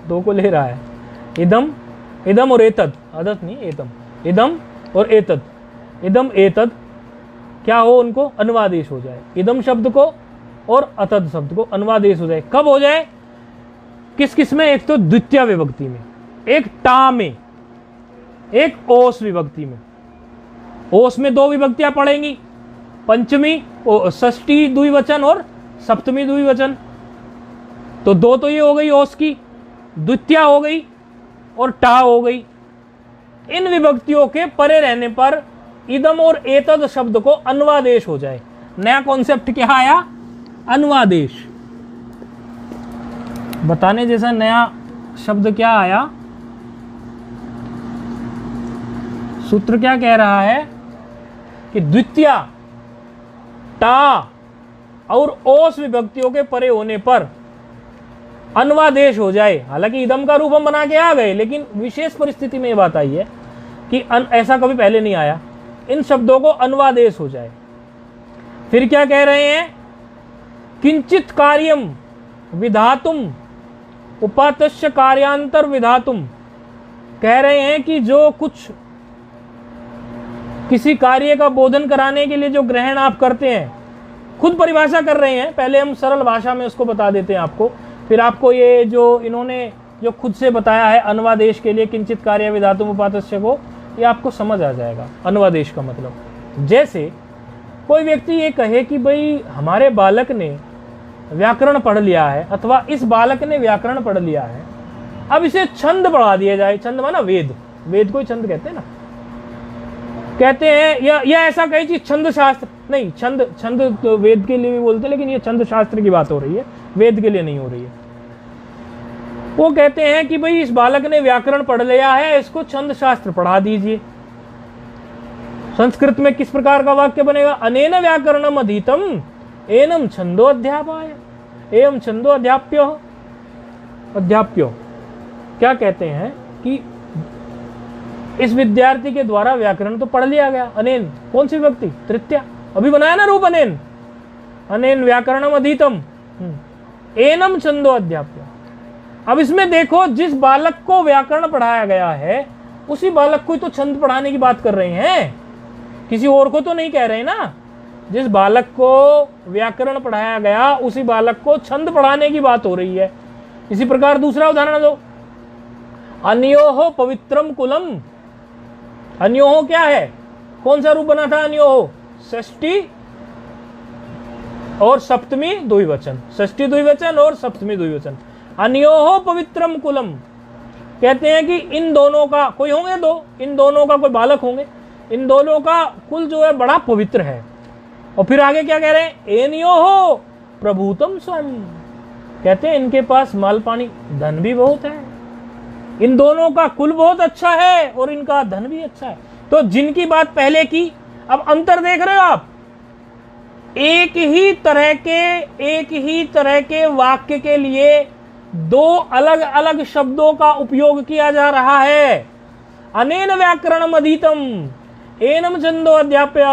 दो को ले रहा है, इदम, इदम और एतद, अदत नहीं एतम, इदम और एतद, इदम एतद क्या हो, उनको अनुवादेश हो जाए, इदम शब्द को और अतद शब्द को अनुवादेश हो जाए। कब हो जाए? किस किस में? एक तो द्वितीय विभक्ति में, एक टा में, एक ओस विभक्ति में। ओस में दो विभक्तियां पड़ेंगी, पंचमी षष्ठी द्विवचन और सप्तमी द्विवचन। तो दो तो ये हो गई ओस की, द्वितीय हो गई और टा हो गई। इन विभक्तियों के परे रहने पर इदम और एतद शब्द को अनुवादेश हो जाए। नया कॉन्सेप्ट क्या आया? अनुवादेश। बताने जैसा नया शब्द क्या आया? सूत्र क्या कह रहा है कि द्वितीय, टा और ओस विभक्तियों के परे होने पर अनुवादेश हो जाए। हालांकि इदम का रूप हम बना के आ गए, लेकिन विशेष परिस्थिति में ये बात आई है कि ऐसा कभी पहले नहीं आया। इन शब्दों को अनुवादेश हो जाए। फिर क्या कह रहे हैं? किंचित कार्यम विधातुम उपातस्य कार्यांतर विधातुम। कह रहे हैं कि जो कुछ किसी कार्य का बोधन कराने के लिए जो ग्रहण आप करते हैं, खुद परिभाषा कर रहे हैं। पहले हम सरल भाषा में उसको बता देते हैं आपको, फिर आपको ये जो इन्होंने जो खुद से बताया है अनुवादेश के लिए किंचित कार्य विधातुम उपातस्य को, ये आपको समझ आ जाएगा अनुवादेश का मतलब। जैसे कोई व्यक्ति ये कहे कि भाई हमारे बालक ने व्याकरण पढ़ लिया है, अथवा इस बालक ने व्याकरण पढ़ लिया है, अब इसे छंद पढ़ा दिया जाए। छंद माना वेद, वेद को ही छंद कहते हैं ना। कहते हैं या ऐसा कही चीज छंद शास्त्र नहीं, छंद तो वेद के लिए भी बोलते हैं, लेकिन ये छंद शास्त्र की बात हो रही है, वेद के लिए नहीं हो रही है। वो कहते हैं कि भाई इस बालक ने व्याकरण पढ़ लिया है, इसको छंद शास्त्र पढ़ा दीजिए। संस्कृत में किस प्रकार का वाक्य बनेगा? अनेन व्याकरणम अधीतम एनम छंदो अध्यापाय एवं छंदो अध्याप्यो। अध्याप्यो क्या कहते हैं कि इस विद्यार्थी के द्वारा व्याकरण तो पढ़ लिया गया। अनेन कौन सी विभक्ति? तृतीया, अभी बनाया ना रूप अनेन। अनेन व्याकरणम अधीतम एनम छंदो अध्याप्य। अब इसमें देखो, जिस बालक को व्याकरण पढ़ाया गया है उसी बालक को तो छंद पढ़ाने की बात कर रहे हैं, किसी और को तो नहीं कह रहे ना। जिस बालक को व्याकरण पढ़ाया गया उसी बालक को छंद पढ़ाने की बात हो रही है। इसी प्रकार दूसरा उदाहरण दो, अन्योहो पवित्रम कुलम। अन्योहो क्या है? कौन सा रूप बना था अन्योहो? षष्ठी और सप्तमी द्विवचन, षष्ठी द्विवचन और सप्तमी द्विवचन। अन्योहो पवित्रम कुलम कहते हैं कि इन दोनों का कोई होंगे, दो इन दोनों का कोई बालक होंगे, इन दोनों का कुल जो है बड़ा पवित्र है। और फिर आगे क्या कह रहे हैं? एनयोहो प्रभुतम स्वयं। कहते हैं इनके पास माल पानी धन भी बहुत है, इन दोनों का कुल बहुत अच्छा है और इनका धन भी अच्छा है। तो जिनकी बात पहले की, अब अंतर देख रहे हो आप? एक ही तरह के वाक्य के लिए दो अलग अलग शब्दों का उपयोग किया जा रहा है। अनेन व्याकरणम अधीतम एनम छंदो अध्याप्य।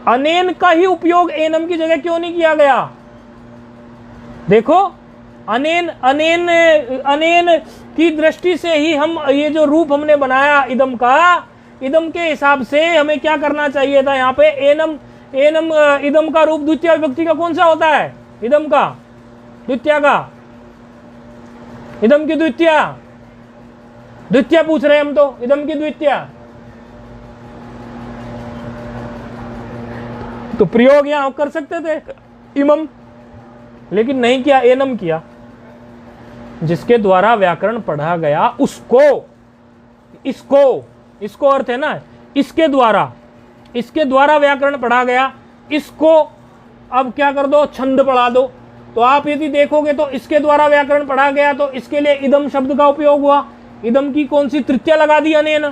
अनेन का ही उपयोग एनम की जगह क्यों नहीं किया गया? देखो, अनेन अनेन अनेन की दृष्टि से ही हम ये जो रूप हमने बनाया इदम का, इदम के हिसाब से हमें क्या करना चाहिए था? यहाँ पे एनम एनम इदम का रूप द्वितीय विभक्ति का कौन सा होता है? इदम का द्वितीय का, इदम की द्वितीय, द्वितीय पूछ रहे हैं हम तो, इदम की द्वितीय। तो प्रयोग यहां कर सकते थे इमम, लेकिन नहीं किया, एनम किया। जिसके द्वारा व्याकरण पढ़ा गया उसको, इसको अर्थ है ना, इसके द्वारा व्याकरण पढ़ा गया, इसको अब क्या कर दो, छंद पढ़ा दो। तो आप यदि देखोगे तो इसके द्वारा व्याकरण पढ़ा गया तो इसके लिए इदम शब्द का उपयोग हुआ। इदम की कौन सी तृतीया लगा दी अनेन,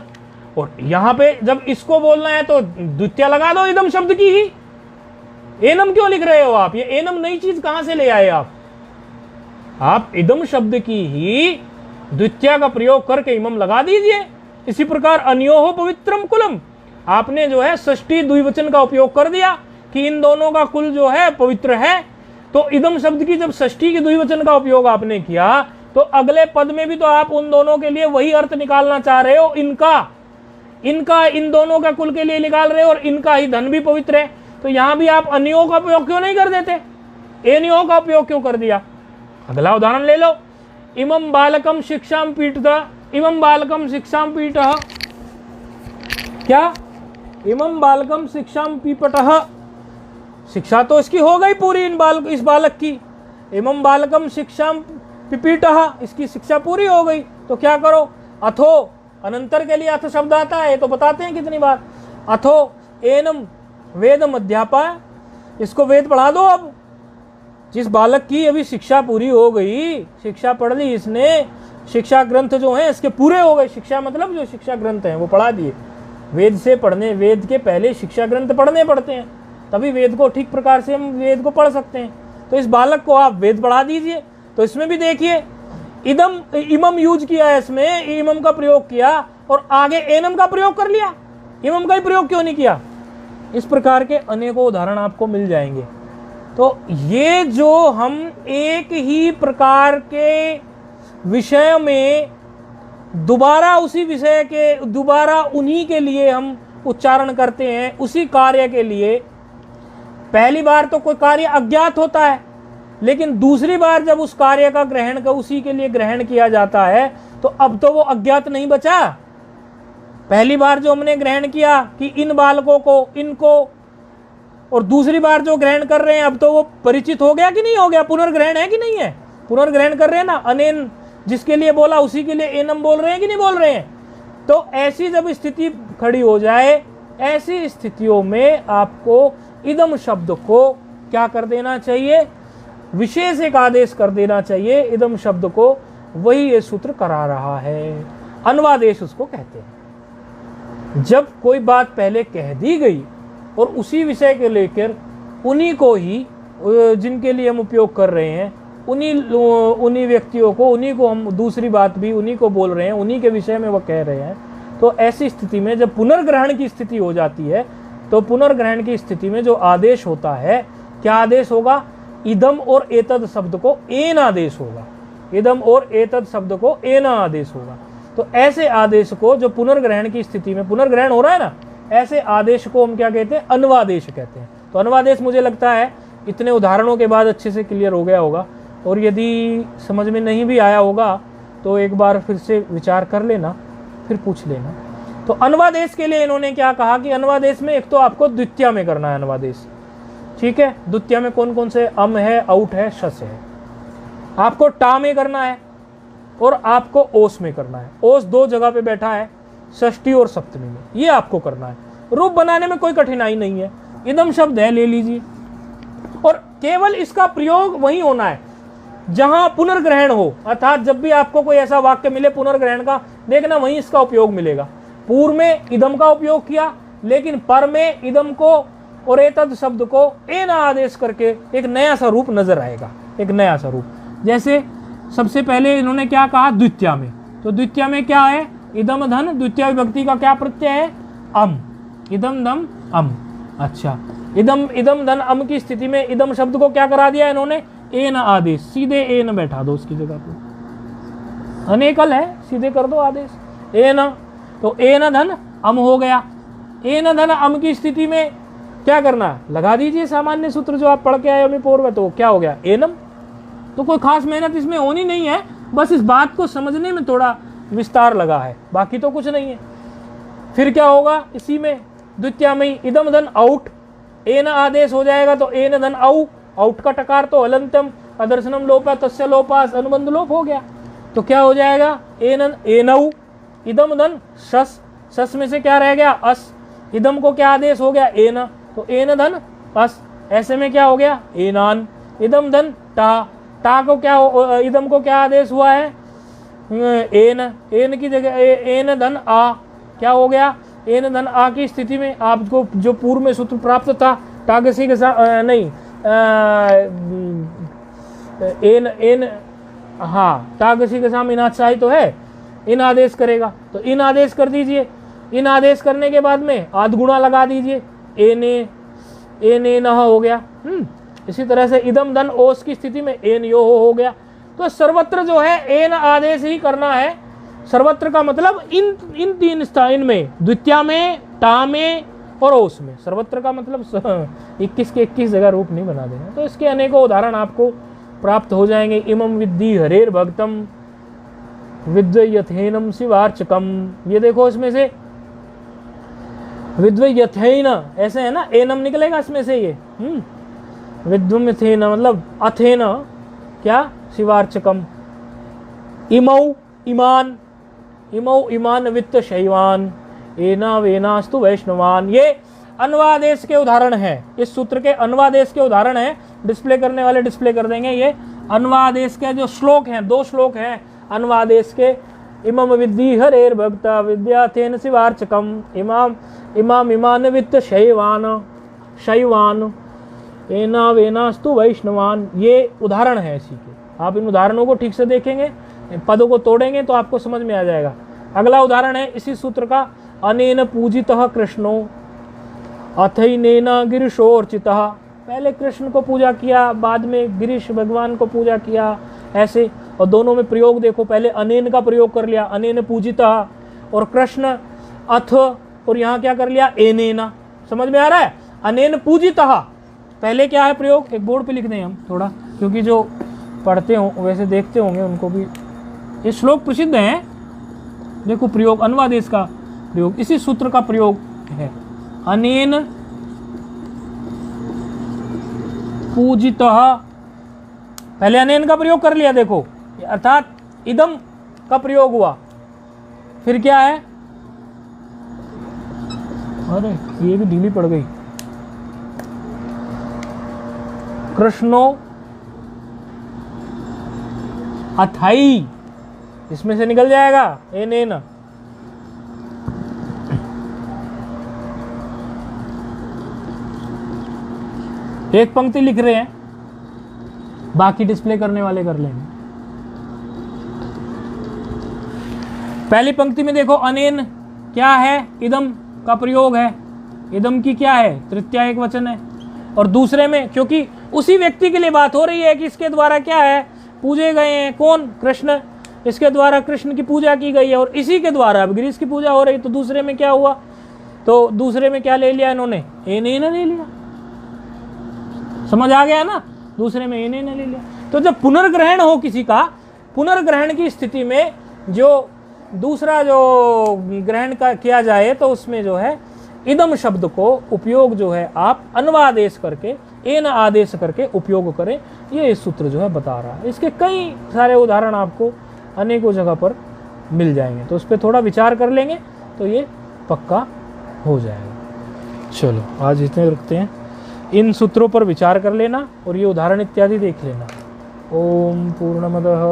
और यहां पे जब इसको बोलना है तो द्वितीय लगा दो इदम शब्द की ही। एनम क्यों लिख रहे हो आप? ये एनम नई चीज कहां से ले आए आप इदम शब्द की ही द्वितीय का प्रयोग करके इमम लगा दीजिए। इसी प्रकार अन्योहो पवित्रम कुलम, आपने जो है षष्ठी द्विवचन का उपयोग कर दिया कि इन दोनों का कुल जो है पवित्र है। तो इदम शब्द की जब षष्ठी के द्विवचन का उपयोग आपने किया तो अगले पद में भी तो आप उन दोनों के लिए वही अर्थ निकालना चाह रहे हो, इनका इन दोनों का कुल के लिए निकाल रहे हो, और इनका ही धन भी पवित्र है। तो यहां भी आप अन्यों का उपयोग क्यों नहीं कर देते, एनियों का उपयोग क्यों कर दिया? अगला उदाहरण ले लो, इमम बालकम शिक्षाम पीठतः, इमम बालकम शिक्षाम पीठः, क्या इमम बालकम शिक्षाम पीपटः, शिक्षा तो इसकी हो गई पूरी इस बालक की। इमम बालकम शिक्षाम पिपीटः, इसकी शिक्षा पूरी हो गई। तो क्या करो, अथो, अनंतर के लिए अथ शब्द आता है तो बताते हैं कितनी बार, अथो एनम वेदम अध्यापय, इसको वेद पढ़ा दो। अब जिस बालक की अभी शिक्षा पूरी हो गई, शिक्षा पढ़ ली इसने, शिक्षा ग्रंथ जो हैं इसके पूरे हो गए, शिक्षा मतलब जो शिक्षा ग्रंथ हैं वो पढ़ा दिए। वेद से पढ़ने, वेद के पहले शिक्षा ग्रंथ पढ़ने पड़ते हैं, तभी वेद को ठीक प्रकार से हम वेद को पढ़ सकते हैं। तो इस बालक को आप वेद पढ़ा दीजिए। तो इसमें भी देखिए इमम यूज किया है, इसमें इमम का प्रयोग किया और आगे एनम का प्रयोग कर लिया, इमम का ही प्रयोग क्यों नहीं किया? इस प्रकार के अनेकों उदाहरण आपको मिल जाएंगे। तो ये जो हम एक ही प्रकार के विषय में दोबारा उसी विषय के दोबारा उन्हीं के लिए हम उच्चारण करते हैं, उसी कार्य के लिए। पहली बार तो कोई कार्य अज्ञात होता है, लेकिन दूसरी बार जब उस कार्य का ग्रहण का उसी के लिए ग्रहण किया जाता है तो अब तो वो अज्ञात नहीं बचा। पहली बार जो हमने ग्रहण किया कि इन बालकों को, इनको, और दूसरी बार जो ग्रहण कर रहे हैं अब तो वो परिचित हो गया कि नहीं हो गया? पुनर्ग्रहण है कि नहीं है? पुनर्ग्रहण कर रहे हैं ना, अनेन जिसके लिए बोला उसी के लिए एनम बोल रहे हैं कि नहीं बोल रहे हैं? तो ऐसी जब स्थिति खड़ी हो जाए, ऐसी स्थितियों में आपको इदम शब्द को क्या कर देना चाहिए? विशेष एक आदेश कर देना चाहिए इदम शब्द को। वही ये सूत्र करा रहा है, अन्वादेश उसको कहते हैं। जब कोई बात पहले कह दी गई और उसी विषय के लेकर उन्हीं को ही, जिनके लिए हम उपयोग कर रहे हैं, उन्हीं व्यक्तियों को, उन्हीं को हम दूसरी बात भी उन्हीं को बोल रहे हैं, उन्हीं के विषय में वो कह रहे हैं। तो ऐसी स्थिति में जब पुनर्ग्रहण की स्थिति हो जाती है तो पुनर्ग्रहण की स्थिति में जो आदेश होता है, क्या आदेश होगा? इदम और एतद शब्द को एन आदेश होगा, इदम और एतद शब्द को एन आदेश होगा। तो ऐसे आदेश को जो पुनर्ग्रहण की स्थिति में पुनर्ग्रहण हो रहा है ना, ऐसे आदेश को हम क्या कहते हैं? अन्वादेश कहते हैं। तो अन्वादेश मुझे लगता है इतने उदाहरणों के बाद अच्छे से क्लियर हो गया होगा, और यदि समझ में नहीं भी आया होगा तो एक बार फिर से विचार कर लेना, फिर पूछ लेना। तो अन्वादेश के लिए इन्होंने क्या कहा कि अन्वादेश में एक तो आपको द्वितीय में करना है अन्वादेश, ठीक है? द्वितीय में कौन कौन से? अम है, औट है, शस है। आपको टा में करना है और आपको ओस में करना है। ओस दो जगह पे बैठा है, षष्ठी और सप्तमी में, ये आपको करना है। रूप बनाने में कोई कठिनाई नहीं है, इदम शब्द है, ले लीजिए, और केवल इसका प्रयोग वही होना है जहां पुनर्ग्रहण हो। अर्थात जब भी आपको कोई ऐसा वाक्य मिले पुनर्ग्रहण का, देखना वहीं इसका उपयोग मिलेगा। पूर्व में इदम का उपयोग किया, लेकिन पर में इदम को और एतद शब्द को एन आदेश करके एक नया सा रूप नजर आएगा, एक नया सा रूप। जैसे सबसे पहले इन्होंने क्या कहा? द्वितीय में। तो द्वितीय में क्या है? इदम धन, द्वितीय विभक्ति का क्या प्रत्यय है? अम, इदम धम अम। अच्छा, इदम धन अम की स्थिति में इदम शब्द को क्या करा दिया इन्होंने? एन आदेश, सीधे एन बैठा दो उसकी जगह पे। अनेकल है, सीधे कर दो आदेश एन। तो एन धन अम हो गया। एन धन अम की स्थिति में क्या करना? लगा दीजिए सामान्य सूत्र जो आप पढ़ के आए अमी पूर्व, तो क्या हो गया? एनम। तो कोई खास मेहनत इसमें होनी नहीं है, बस इस बात को समझने में थोड़ा विस्तार लगा है, बाकी तो कुछ नहीं है। फिर क्या होगा? इसी में द्वितीय में इदम धन आउट, एन आदेश हो जाएगा तो एन धन औ, औट का टकार तो हलंतम, अदर्शनम लोपा तस्य लोपास, अनुबंध लोप हो गया। तो क्या हो जाएगा, एनऊ, इदम धन शस, शस में से क्या रह गया, अस, इदम को क्या आदेश हो गया, एन, तो एन धन अस, ऐसे में क्या हो गया, एनान, इदम धन टा, टा को क्या इदम को क्या आदेश हुआ है, एन, एन की जगह एन धन आ, क्या हो गया, एन धन आ की स्थिति में आपको जो पूर्व में सूत्र प्राप्त था, टागसी के साथ नहीं, एन एन, हाँ टागसी के साथ इनाचाई तो है, इन आदेश करेगा, तो इन आदेश कर दीजिए। इन आदेश करने के बाद में आध गुणा लगा दीजिए, एन न हो गया। इसी तरह से इदम धन ओस की स्थिति में एन यो हो गया। तो सर्वत्र जो है एन आदेश ही करना है। सर्वत्र का मतलब इन तीन स्थान में, द्वितीया में, टा में और ओस में। सर्वत्र का मतलब 21 के 21 जगह रूप नहीं बना देना। तो इसके अनेकों उदाहरण आपको प्राप्त हो जाएंगे। इमं विद्धि हरेर भक्तम विद्वयथेनम शिवार्चकम, ये देखो इसमें से विद्वयथेन ऐसे है ना, एनम निकलेगा इसमें से, ये विद्वयथेन मतलब अथेन क्या, शिवार्चकम, इमौ इमान, इमौ इमान वित्त शैवान, एना वेनास्तु वैष्णवान। ये अन्वादेश के उदाहरण हैं, इस सूत्र के अन्वादेश के उदाहरण हैं। डिस्प्ले करने वाले डिस्प्ले कर देंगे। ये अन्वादेश के जो श्लोक हैं, 2 श्लोक हैं अन्वादेश के। इमम विद्धि हरेर भक्ता विद्याथेन शिवार्चकम, इमाम इमाम इमान वित्त शैवान शैवान, एना वेनास्तु वैष्णवान। ये उदाहरण है इसी के। आप इन उदाहरणों को ठीक से देखेंगे, पदों को तोड़ेंगे तो आपको समझ में आ जाएगा। अगला उदाहरण है इसी सूत्र का, अनेन पूजितः कृष्णो अथैनेन गिरिशोर्चितः। पहले कृष्ण को पूजा किया, बाद में गिरीश भगवान को पूजा किया, ऐसे। और दोनों में प्रयोग देखो, पहले अनेन का प्रयोग कर लिया, अनेन पूजितः, और कृष्ण अथ, और यहाँ क्या कर लिया, एनेना। समझ में आ रहा है, अनेन पूजितः पहले क्या है प्रयोग। एक बोर्ड पे लिख दें हम थोड़ा, क्योंकि जो पढ़ते हो वैसे देखते होंगे उनको भी ये श्लोक प्रसिद्ध है। देखो प्रयोग, अन्वादेश का प्रयोग, इसी सूत्र का प्रयोग है। अनेन पूजितः, पहले अनेन का प्रयोग कर लिया देखो, अर्थात इदम का प्रयोग हुआ। फिर क्या है, अरे ये भी ढीली पड़ गई, कृष्णो अथाई, इसमें से निकल जाएगा एनेन। एक पंक्ति लिख रहे हैं, बाकी डिस्प्ले करने वाले कर लेंगे। पहली पंक्ति में देखो अनेन क्या है, इदम का प्रयोग है। इदम की क्या है, तृतीया एक वचन है। और दूसरे में, क्योंकि उसी व्यक्ति के लिए बात हो रही है कि इसके द्वारा क्या है, पूजे गए हैं, कौन, कृष्ण। इसके द्वारा कृष्ण की पूजा की गई है और इसी के द्वारा अब गिरीश की पूजा हो रही। तो दूसरे में क्या हुआ, तो दूसरे में क्या ले लिया इन्होंने, एनेन ले लिया। समझ आ गया ना, दूसरे में एनेन ले लिया। तो जब पुनर्ग्रहण हो किसी का, पुनर्ग्रहण की स्थिति में जो दूसरा जो ग्रहण का किया जाए तो उसमें जो है इदम शब्द को उपयोग जो है आप अन्वादेश करके, एन आदेश करके उपयोग करें। ये इस सूत्र जो है बता रहा है। इसके कई सारे उदाहरण आपको अनेकों जगह पर मिल जाएंगे, तो उस पर थोड़ा विचार कर लेंगे तो ये पक्का हो जाएगा। चलो आज इतने रखते हैं। इन सूत्रों पर विचार कर लेना और ये उदाहरण इत्यादि देख लेना। ओम पूर्णमदः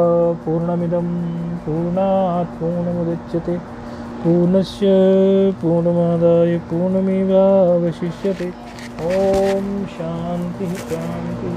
पूर्णमिदं पूर्णात् पूर्णमुदच्यते पूर्णस्य पूर्णमादाय पूर्णमेवावशिष्यते। ओम शांति शांति।